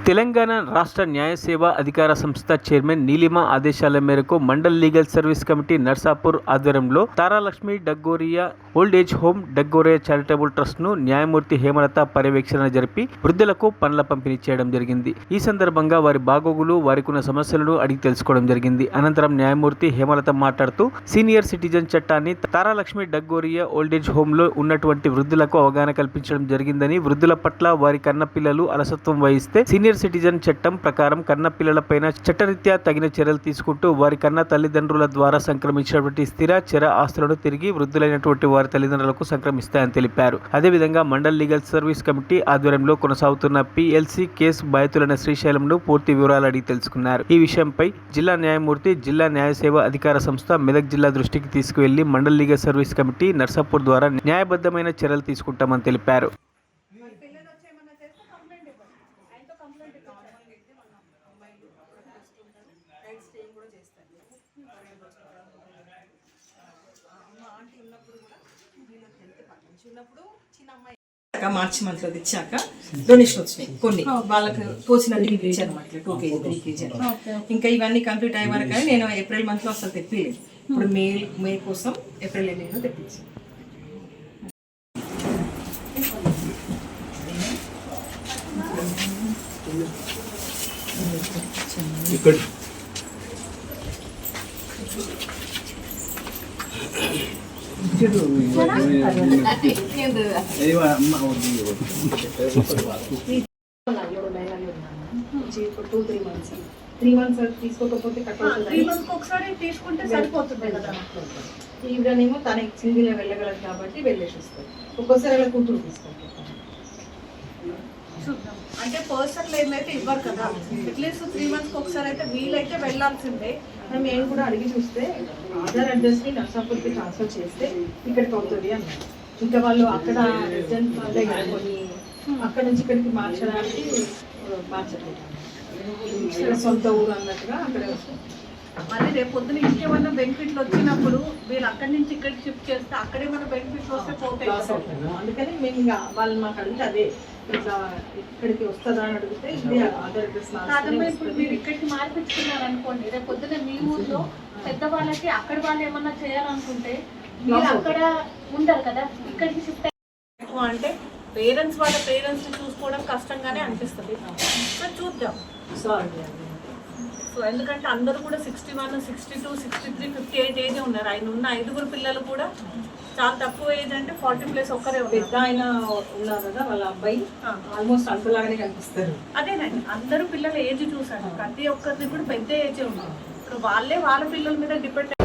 తెలంగాణ రాష్ట్ర న్యాయ సేవా అధికార సంస్థ చైర్మన్ నీలిమ ఆదేశాల మేరకు mandal legal service committee Narsapur ఆధ్వర్యంలో Taralakshmi Daggoria old age home Daggoria charitable trust ను న్యాయమూర్తి హేమలత పర్యవేక్షణ జరిపి వృద్ధులకు పండ్ల పంపిణీ చేయడం జరిగింది. ఈ సందర్భంగా వారి బాగోగులు, వారికున్న సమస్యలను అడిగి తెలుసుకోవడం జరిగింది. అనంతరం న్యాయమూర్తి హేమలత మాట్లాడుతూ సీనియర్ సిటిజన్ చట్టాన్ని తారాలక్ష్మి డగ్గోరియా ఓల్డ్ ఏజ్ హోమ్ లో ఉన్నటువంటి వృద్ధులకు అవగాహన కల్పించడం జరిగిందని, వృద్ధుల పట్ల వారి కన్న పిల్లలు అలసత్వం వహిస్తే సీనియర్ సిటిజన్ చట్టం ప్రకారం కన్న పిల్లలపైన చట్టరీత్యా తగిన చర్యలు తీసుకుంటూ వారి కన్న తల్లిదండ్రుల ద్వారా సంక్రమించినటువంటి స్థిర చర ఆస్తులను తిరిగి వృద్ధులైనటువంటి వారి తల్లిదండ్రులకు సంక్రమిస్తాయని తెలిపారు. అదేవిధంగా మండల్ లీగల్ సర్వీస్ కమిటీ ఆధ్వర్యంలో కొనసాగుతున్న పిఎల్సి కేసు బాధితులైన శ్రీశైలంను పూర్తి వివరాలు అడిగి తెలుసుకున్నారు. ఈ విషయంపై జిల్లా న్యాయమూర్తి జిల్లా న్యాయ సేవ అధికార సంస్థ మెదక్ జిల్లా దృష్టికి తీసుకువెళ్లి mandal legal service committee Narsapur ద్వారా న్యాయబద్ధమైన చర్యలు తీసుకుంటామని తెలిపారు. మార్చి మంత్ లో తెచ్చాక డొనేషన్ వచ్చినాయి కొన్ని వాళ్ళకి తోచినట్టు ఇచ్చారు అనమాట 2 kg 3 kg. ఇంకా ఇవన్నీ కంప్లీట్ అయ్యే వరకు నేను ఏప్రిల్ మంత్ లో అసలు తెప్పిలేదు. ఇప్పుడు మే కోసం ఏప్రిల్ ఎండింగ్ తెప్పించాను. త్రీ మంత్స్ తీసుకోకపోతే ఒకసారి తీసుకుంటే సరిపోతుంది కదా. ఈవిడనేమో తనకి సింగిల్ వెళ్ళగలదు కాబట్టి వెళ్ళేసి వస్తుంది. ఒక్కోసారి అలా కూతురు తీసుకుంటాం. అంటే పర్సనల్ ఏమైతే ఇవ్వరు కదా, అట్లీస్ట్ 3 months ఒకసారి అయితే వీలైతే వెళ్ళాల్సిందే. మేము కూడా అడిగి చూస్తే ఆధార్ అడ్రస్ ని నర్సాపూర్కి ట్రాన్స్ఫర్ చేస్తే ఇక్కడికి అవుతుంది అన్నారు. ఇంకా వాళ్ళు అక్కడ రెసిడెంట్ వాళ్ళే కొన్ని అక్కడ నుంచి ఇక్కడికి మార్చడానికి మార్చలేదు. సొంత ఊరు అన్నట్టుగా అక్కడే వస్తుంది. మళ్ళీ రేపు పొద్దున ఇంకేమన్నా బెనిఫిట్లు వచ్చినప్పుడు వీళ్ళు అక్కడి నుంచి ఇక్కడికి షిఫ్ట్ చేస్తే అక్కడే మన బెనిఫిట్స్ వస్తే పోతాయి. అందుకని మేము ఇంకా వాళ్ళు మాకు అడిగితే అదే ఇట్లా ఇక్కడికి వస్తుందా అని అడిగితే ఇది ఆధార్ అడ్రస్. ఇప్పుడు మీరు ఇక్కడికి మార్పించుకున్నారు అనుకోండి, రేపు పొద్దున మీ ఊర్లో పెద్దవాళ్ళకి అక్కడ వాళ్ళు ఏమన్నా చేయాలనుకుంటే మీరు అక్కడ ఉండరు కదా, ఇక్కడికి షిఫ్ట్ ఎక్కువ అంటే వాళ్ళ పేరెంట్స్ ని చూసుకోవడం కష్టంగానే అనిపిస్తుంది. సో చూద్దాం. సో ఎందుకంటే అందరూ కూడా 61, 62, 63, 58 ఏజ్ ఉన్నారు. ఆయన ఉన్న 5 పిల్లలు కూడా చాలా తక్కువ ఏజ్, అంటే 40+ ఒక్కరే పెద్ద ఆయన ఉన్నారు కదా, వాళ్ళ అబ్బాయి ఆల్మోస్ట్ అంతలాగానే కనిపిస్తారు. అదేనండి, అందరూ పిల్లల ఏజ్ చూసాను. ప్రతి ఒక్కరిది కూడా పెద్ద ఏజే ఉన్నారు. ఇప్పుడు వాళ్ళ పిల్లల మీద డిపెండ్